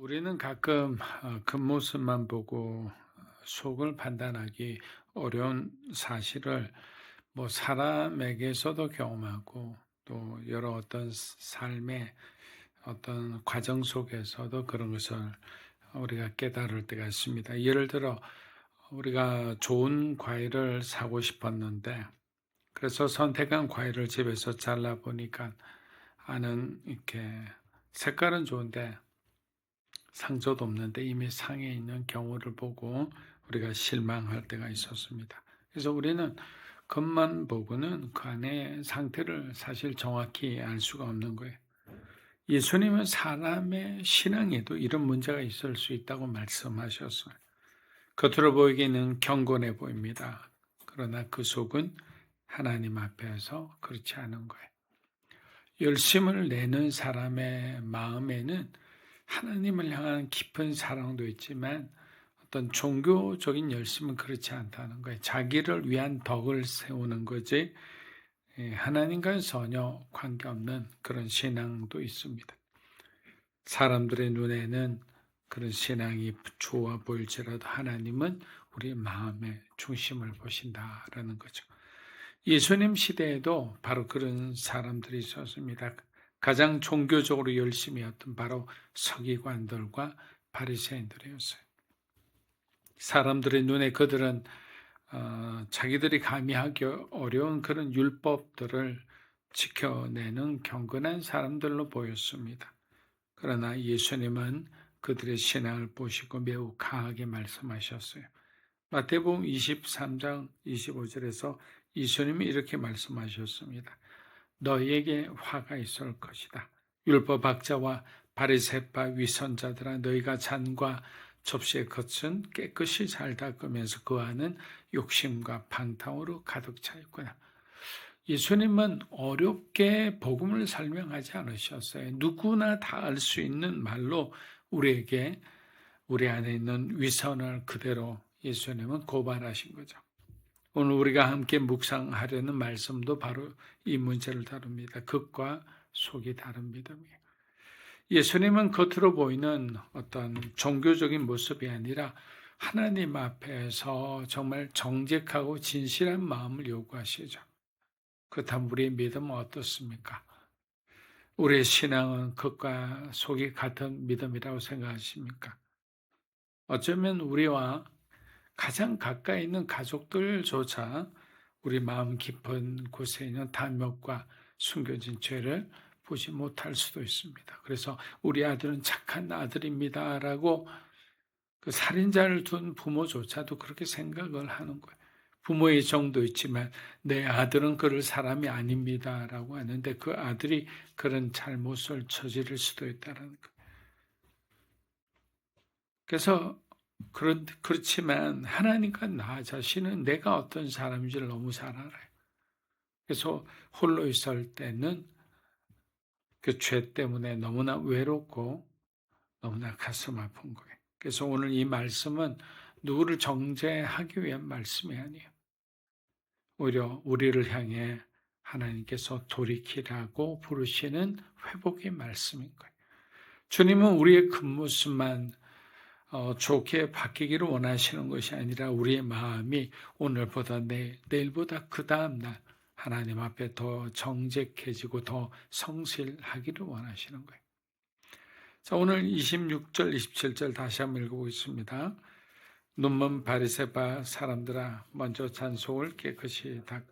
우리는 가끔 겉모습만 보고 속을 판단하기 어려운 사실을 사람에게서도 경험하고 또 여러 어떤 삶의 어떤 과정 속에서도 그런 것을 우리가 깨달을 때가 있습니다. 예를 들어 우리가 좋은 과일을 사고 싶었는데 그래서 선택한 과일을 집에서 잘라 보니까 안은 이렇게 색깔은 좋은데 상처도 없는데 이미 상해 있는 경우를 보고 우리가 실망할 때가 있었습니다. 그래서 우리는 겉만 보고는 그 안의 상태를 사실 정확히 알 수가 없는 거예요. 예수님은 사람의 신앙에도 이런 문제가 있을 수 있다고 말씀하셨어요. 겉으로 보이기는 경건해 보입니다. 그러나 그 속은 하나님 앞에서 그렇지 않은 거예요. 열심을 내는 사람의 마음에는 하나님을 향한 깊은 사랑도 있지만 어떤 종교적인 열심은 그렇지 않다는 거예요. 자기를 위한 덕을 세우는 거지 하나님과는 전혀 관계없는 그런 신앙도 있습니다. 사람들의 눈에는 그런 신앙이 좋아 보일지라도 하나님은 우리의 마음의 중심을 보신다라는 거죠. 예수님 시대에도 바로 그런 사람들이 있었습니다. 가장 종교적으로 열심히 했던 바로 서기관들과 바리새인들이었어요. 사람들의 눈에 그들은 자기들이 감히하기 어려운 그런 율법들을 지켜내는 경건한 사람들로 보였습니다. 그러나 예수님은 그들의 신앙을 보시고 매우 강하게 말씀하셨어요. 마태복음 23장 25절에서 예수님이 이렇게 말씀하셨습니다. 너희에게 화가 있을 것이다. 율법학자와 바리새파 위선자들아, 너희가 잔과 접시의 겉은 깨끗이 잘 닦으면서 그 안은 욕심과 방탕으로 가득 차 있구나. 예수님은 어렵게 복음을 설명하지 않으셨어요. 누구나 다 알 수 있는 말로 우리에게 우리 안에 있는 위선을 그대로 예수님은 고발하신 거죠. 오늘 우리가 함께 묵상하려는 말씀도 바로 이 문제를 다룹니다. 겉과 속이 다른 믿음이에요. 예수님은 겉으로 보이는 어떤 종교적인 모습이 아니라 하나님 앞에서 정말 정직하고 진실한 마음을 요구하시죠. 그렇다면 우리의 믿음은 어떻습니까? 우리의 신앙은 겉과 속이 같은 믿음이라고 생각하십니까? 어쩌면 우리와 가장 가까이 있는 가족들조차 우리 마음 깊은 곳에 있는 탐욕과 숨겨진 죄를 보지 못할 수도 있습니다. 그래서 우리 아들은 착한 아들입니다라고 그 살인자를 둔 부모조차도 그렇게 생각을 하는 거예요. 부모의 정도 있지만 내 아들은 그럴 사람이 아닙니다라고 하는데 그 아들이 그런 잘못을 저지를 수도 있다는 거예요. 그래서 그렇지만 하나님과 나 자신은 내가 어떤 사람인지를 너무 잘 알아요. 그래서 홀로 있을 때는 그 죄 때문에 너무나 외롭고 너무나 가슴 아픈 거예요. 그래서 오늘 이 말씀은 누구를 정죄하기 위한 말씀이 아니에요. 오히려 우리를 향해 하나님께서 돌이키라고 부르시는 회복의 말씀인 거예요. 주님은 우리의 겉모습만 좋게 바뀌기를 원하시는 것이 아니라 우리의 마음이 오늘보다 내일보다 그 다음날 하나님 앞에 더 정직해지고 더 성실하기를 원하시는 거예요. 자, 오늘 26절, 27절 다시 한번 읽어보겠습니다. 눈먼 바리새파 사람들아, 먼저 잔속을 깨끗이 닦,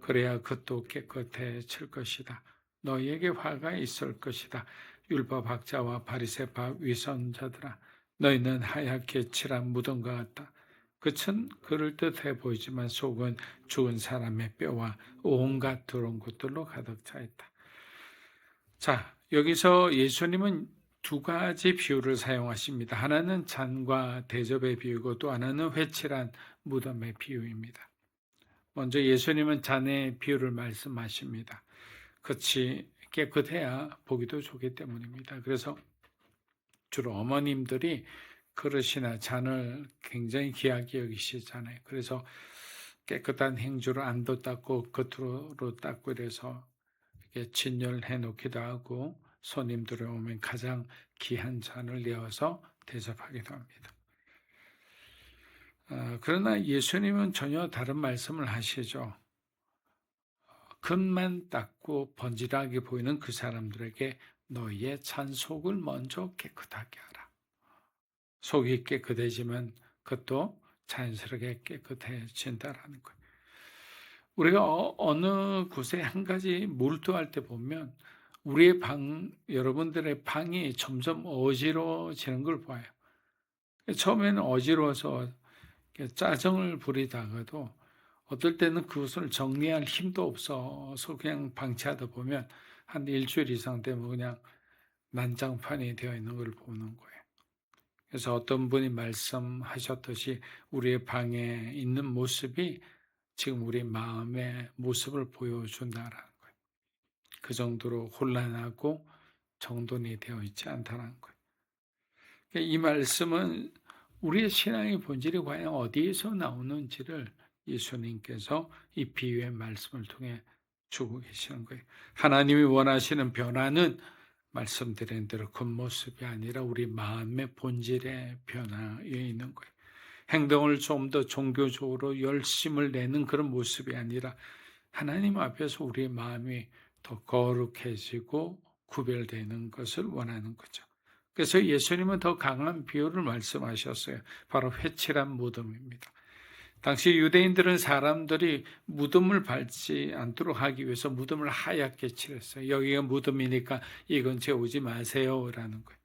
그래야 그것도 깨끗해질 것이다. 너희에게 화가 있을 것이다. 율법학자와 바리새파 위선자들아, 너희는 하얗게 칠한 무덤과 같다. 끝은 그럴듯해 보이지만 속은 죽은 사람의 뼈와 온갖 더러운 것들로 가득 차 있다. 자, 여기서 예수님은 두 가지 비유를 사용하십니다. 하나는 잔과 대접의 비유고 또 하나는 회칠한 무덤의 비유입니다. 먼저 예수님은 잔의 비유를 말씀하십니다. 그치 깨끗해야 보기도 좋기 때문입니다. 그래서 주로 어머님들이 그릇이나 잔을 굉장히 귀하게 여기시잖아요. 그래서 깨끗한 행주로 안도 닦고 겉으로 닦고 이래서 이렇게 진열해 놓기도 하고 손님들이 오면 가장 귀한 잔을 내어서 대접하기도 합니다. 그러나 예수님은 전혀 다른 말씀을 하시죠. 금만 닦고 번지르하게 보이는 그 사람들에게 너희의 잔속을 먼저 깨끗하게 하라. 속이 깨끗해지면 그것도 자연스럽게 깨끗해진다라는 거예요. 우리가 어느 곳에 한 가지 몰두할 때 보면 우리의 여러분들의 방이 점점 어지러워지는 걸 봐요. 처음에는 어지러워서 짜증을 부리다가도 어떨 때는 그것을 정리할 힘도 없어서 그냥 방치하다 보면 한 일주일 이상 되면 그냥 난장판이 되어 있는 걸 보는 거예요. 그래서 어떤 분이 말씀하셨듯이 우리의 방에 있는 모습이 지금 우리 마음의 모습을 보여준다라는 거예요. 그 정도로 혼란하고 정돈이 되어 있지 않다는 거예요. 이 말씀은 우리의 신앙의 본질이 과연 어디에서 나오는지를 예수님께서 이 비유의 말씀을 통해 주고 계시는 거예요. 하나님이 원하시는 변화는 말씀드린 대로 겉모습이 아니라 우리 마음의 본질의 변화에 있는 거예요. 행동을 좀 더 종교적으로 열심을 내는 그런 모습이 아니라 하나님 앞에서 우리의 마음이 더 거룩해지고 구별되는 것을 원하는 거죠. 그래서 예수님은 더 강한 비유를 말씀하셨어요. 바로 회칠한 무덤입니다. 당시 유대인들은 사람들이 무덤을 밟지 않도록 하기 위해서 무덤을 하얗게 칠했어요. 여기가 무덤이니까 이 근처에 오지 마세요라는 거예요.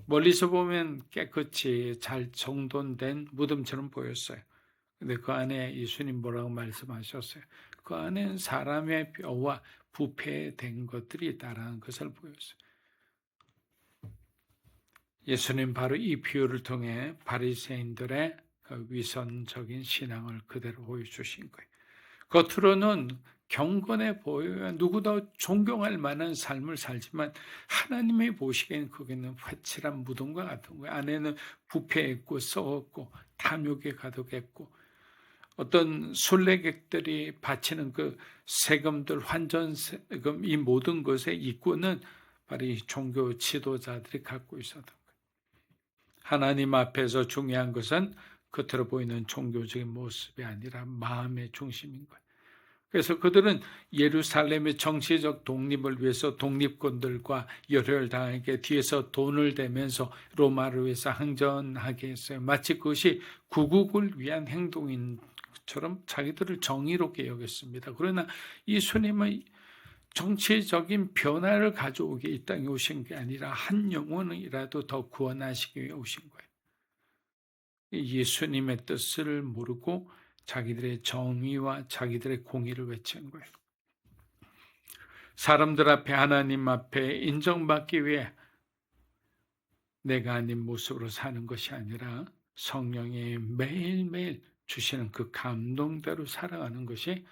멀리서 보면 깨끗이 잘 정돈된 무덤처럼 보였어요. 근데 그 안에 예수님 뭐라고 말씀하셨어요? 그 안에는 사람의 뼈와 부패된 것들이 있다라는 것을 보였어요. 예수님 바로 이 비유를 통해 바리새인들의 그 위선적인 신앙을 그대로 보여주신 거예요. 겉으로는 경건해 보여야 누구도 존경할 만한 삶을 살지만 하나님이 보시기에는 거기는 회칠한 무덤과 같은 거예요. 안에는 부패했고 썩었고 탐욕에 가득했고 어떤 순례객들이 바치는 그 세금들 환전세금 이 모든 것의 입구는 바로 이 종교 지도자들이 갖고 있었던 거예요. 하나님 앞에서 중요한 것은 겉으로 보이는 종교적인 모습이 아니라 마음의 중심인 거예요. 그래서 그들은 예루살렘의 정치적 독립을 위해서 독립군들과 열혈당에게 뒤에서 돈을 대면서 로마를 위해서 항전하게 했어요. 마치 그것이 구국을 위한 행동인 것처럼 자기들을 정의롭게 여겼습니다. 그러나 예수님은 정치적인 변화를 가져오기 이 땅에 오신 게 아니라 한 영혼이라도 더 구원하시기 위해 오신 거예요. 예수님의 뜻을 모르고 자기들의 정의와 자기들의 공의를 외친 거예요. 사람들 앞에 하나님 앞에 인정받기 위해 내가 아닌 모습으로 사는 것이 아니라 성령이 매일매일 주시는 그 감동대로 살아가는 것이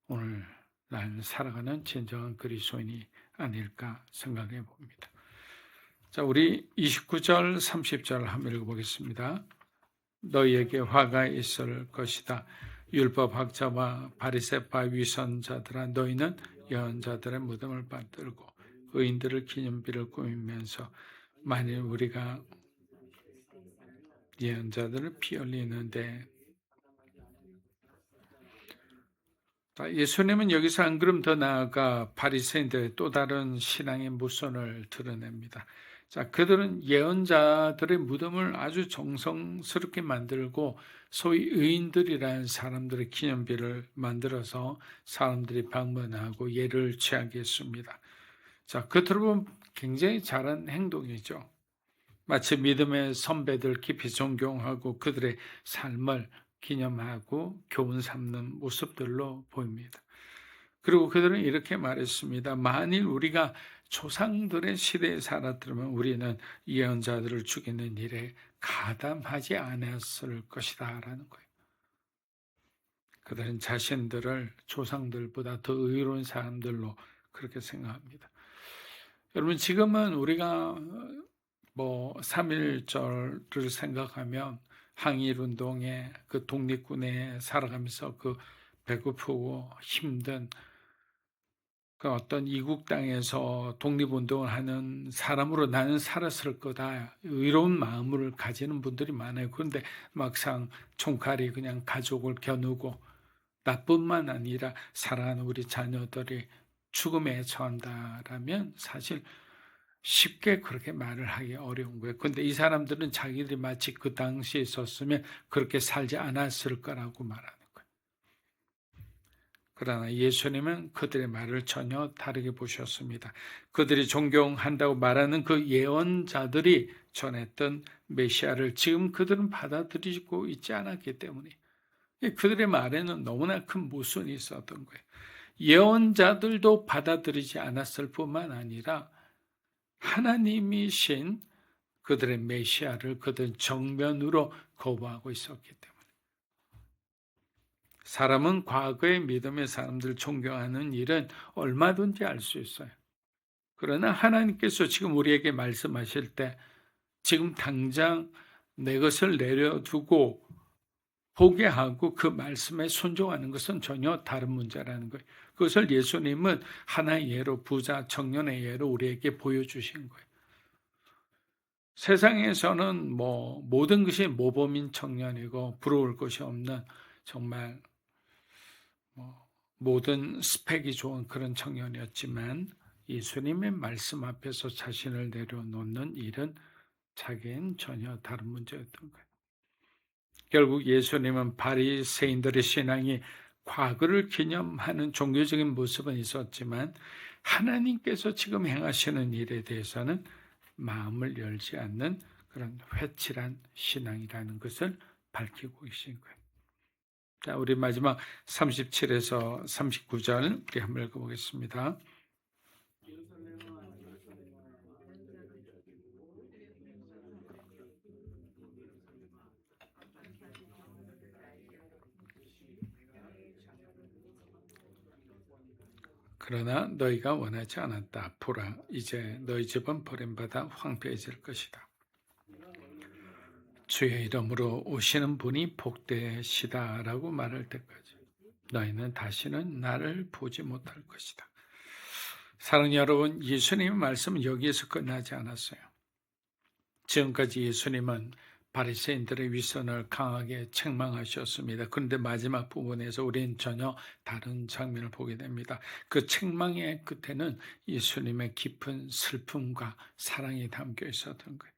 오늘 날 살아가는 진정한 그리스도인이 아닐까 생각해 봅니다. 자, 우리 29절, 30절 한번 읽어보겠습니다. 너희에게 화가 있을 것이다. 율법학자와 바리새파 위선자들아 너희는 예언자들의 무덤을 받들고 의인들을 기념비를 꾸미면서 만일 우리가 예언자들을 피 흘리는데 예수님은 여기서 한 걸음 더 나아가 바리새인들의 또 다른 신앙의 모선을 드러냅니다. 자, 그들은 예언자들의 무덤을 아주 정성스럽게 만들고 소위 의인들이라는 사람들의 기념비를 만들어서 사람들이 방문하고 예를 취하게 했습니다. 자, 겉으로 보면 굉장히 잘한 행동이죠. 마치 믿음의 선배들 깊이 존경하고 그들의 삶을 기념하고 교훈 삼는 모습들로 보입니다. 그리고 그들은 이렇게 말했습니다. 만일 우리가 조상들의 시대에 살았더라면 우리는 예언자들을 죽이는 일에 가담하지 않았을 것이다 라는 거예요. 그들은 자신들을 조상들보다 더 의로운 사람들로 그렇게 생각합니다. 여러분 지금은 우리가 3.1절을 생각하면 항일운동에 그 독립군에 살아가면서 그 배고프고 힘든 그 어떤 이국 땅에서 독립운동을 하는 사람으로 나는 살았을 거다. 의로운 마음을 가지는 분들이 많아요. 그런데 막상 총칼이 그냥 가족을 겨누고 나뿐만 아니라 사랑하는 우리 자녀들이 죽음에 처한다라면 사실 쉽게 그렇게 말을 하기 어려운 거예요. 근데 이 사람들은 자기들이 마치 그 당시에 있었으면 그렇게 살지 않았을 거라고 말하는 거예요. 그러나 예수님은 그들의 말을 전혀 다르게 보셨습니다. 그들이 존경한다고 말하는 그 예언자들이 전했던 메시아를 지금 그들은 받아들이고 있지 않았기 때문에 그들의 말에는 너무나 큰 모순이 있었던 거예요. 예언자들도 받아들이지 않았을 뿐만 아니라 하나님이신 그들의 메시아를 그들 정면으로 거부하고 있었기 때문에 사람은 과거의 믿음의 사람들 존경하는 일은 얼마든지 할 수 있어요. 그러나 하나님께서 지금 우리에게 말씀하실 때 지금 당장 내 것을 내려두고 포기하고 그 말씀에 순종하는 것은 전혀 다른 문제라는 거예요. 그것을 예수님은 하나의 예로 부자 청년의 예로 우리에게 보여주신 거예요. 세상에서는 모든 것이 모범인 청년이고 부러울 것이 없는 정말 모든 스펙이 좋은 그런 청년이었지만 예수님의 말씀 앞에서 자신을 내려놓는 일은 자기엔 전혀 다른 문제였던 거예요. 결국 예수님은 바리새인들의 신앙이 과거를 기념하는 종교적인 모습은 있었지만 하나님께서 지금 행하시는 일에 대해서는 마음을 열지 않는 그런 회칠한 신앙이라는 것을 밝히고 계신 거예요. 자, 우리 마지막 37에서 39절 우리 한번 읽어보겠습니다. 그러나 너희가 원하지 않았다. 보라, 이제 너희 집은 버림받아 황폐해질 것이다. 주의 이름으로 오시는 분이 복되시다라고 말할 때까지 너희는 다시는 나를 보지 못할 것이다. 사랑하는 여러분, 예수님의 말씀은 여기에서 끝나지 않았어요. 지금까지 예수님은 바리새인들의 위선을 강하게 책망하셨습니다. 그런데 마지막 부분에서 우리는 전혀 다른 장면을 보게 됩니다. 그 책망의 끝에는 예수님의 깊은 슬픔과 사랑이 담겨 있었던 거예요.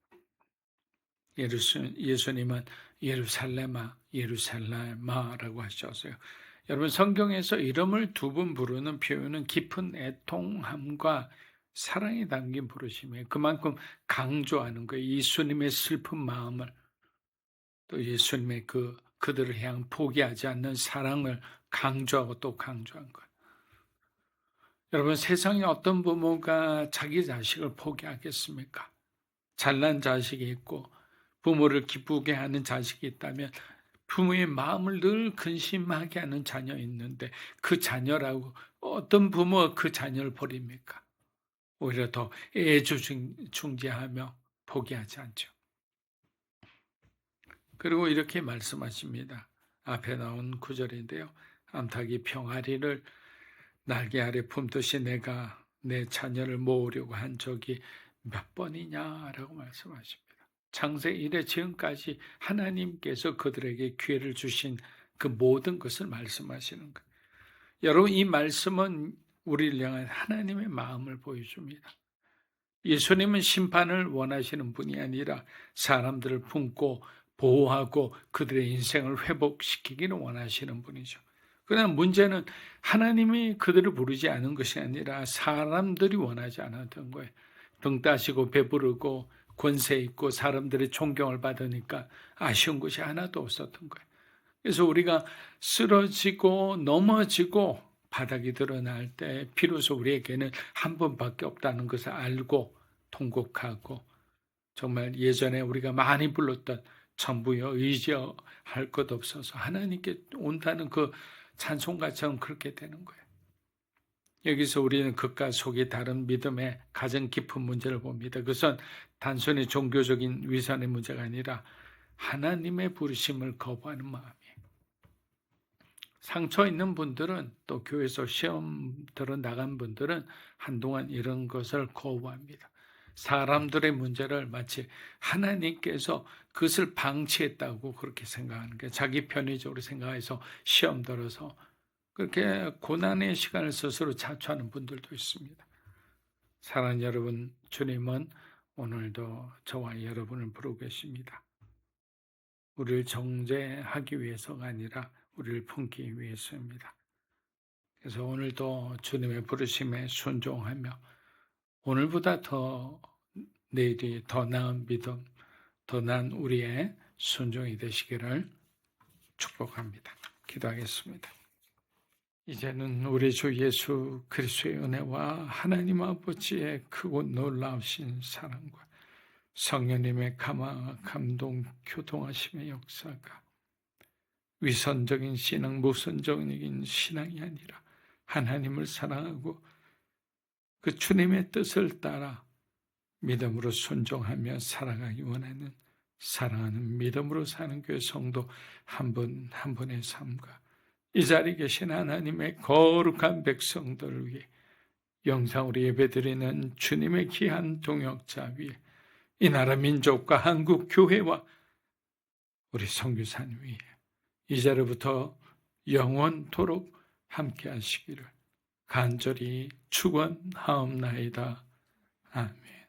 예수님은 예루살렘아, 예루살렘아라고 하셨어요. 여러분, 성경에서 이름을 두 번 부르는 표현은 깊은 애통함과 사랑이 담긴 부르심이에요. 그만큼 강조하는 거예요. 예수님의 슬픈 마음을, 또 예수님의 그들을 향한 포기하지 않는 사랑을 강조하고 또 강조한 거예요. 여러분, 세상에 어떤 부모가 자기 자식을 포기하겠습니까? 잘난 자식이 있고 부모를 기쁘게 하는 자식이 있다면 부모의 마음을 늘 근심하게 하는 자녀 있는데 그 자녀라고 어떤 부모가 그 자녀를 버립니까? 오히려 더 애지중지하며 포기하지 않죠. 그리고 이렇게 말씀하십니다. 앞에 나온 구절인데요. 암탉이 병아리를 날개 아래 품듯이 내가 내 자녀를 모으려고 한 적이 몇 번이냐라고 말씀하십니다. 창세 이래 지금까지 하나님께서 그들에게 기회를 주신 그 모든 것을 말씀하시는 거예요. 여러분, 이 말씀은 우리를 향한 하나님의 마음을 보여줍니다. 예수님은 심판을 원하시는 분이 아니라 사람들을 품고 보호하고 그들의 인생을 회복시키기를 원하시는 분이죠. 그러나 문제는 하나님이 그들을 부르지 않은 것이 아니라 사람들이 원하지 않았던 거예요. 등 따시고 배부르고 권세 있고 사람들의 존경을 받으니까 아쉬운 것이 하나도 없었던 거예요. 그래서 우리가 쓰러지고 넘어지고 바닥이 드러날 때 비로소 우리에게는 한 번밖에 없다는 것을 알고 통곡하고 정말 예전에 우리가 많이 불렀던 전부여 의지할 것 없어서 하나님께 온다는 그 찬송가처럼 그렇게 되는 거예요. 여기서 우리는 극과 속이 다른 믿음의 가장 깊은 문제를 봅니다. 그것은 단순히 종교적인 위선의 문제가 아니라 하나님의 부르심을 거부하는 마음이에요. 상처 있는 분들은 또 교회에서 시험 들어 나간 분들은 한동안 이런 것을 거부합니다. 사람들의 문제를 마치 하나님께서 그것을 방치했다고 그렇게 생각하는 게 자기 편의적으로 생각해서 시험 들어서 그렇게 고난의 시간을 스스로 자초하는 분들도 있습니다. 사랑하는 여러분, 주님은 오늘도 저와 여러분을 부르고 계십니다. 우리를 정죄하기 위해서가 아니라 우리를 품기 위해서입니다. 그래서 오늘도 주님의 부르심에 순종하며 오늘보다 더 내일이 더 나은 믿음, 더 나은 우리의 순종이 되시기를 축복합니다. 기도하겠습니다. 이제는 우리 주 예수 그리스도의 은혜와 하나님 아버지의 크고 놀라우신 사랑과 성령님의 감동, 교통하심의 역사가 위선적인 신앙, 무선적인 신앙이 아니라 하나님을 사랑하고 그 주님의 뜻을 따라 믿음으로 순종하며 살아가기 원하는 사랑하는 믿음으로 사는 교회 성도 한 분 한 분의 삶과 이 자리에 계신 하나님의 거룩한 백성들을 위해 영상으로 예배드리는 주님의 귀한 동역자 위에 이 나라 민족과 한국 교회와 우리 선교사님 위에 이제로부터 영원토록 함께 하시기를 간절히 축원하옵나이다. 아멘.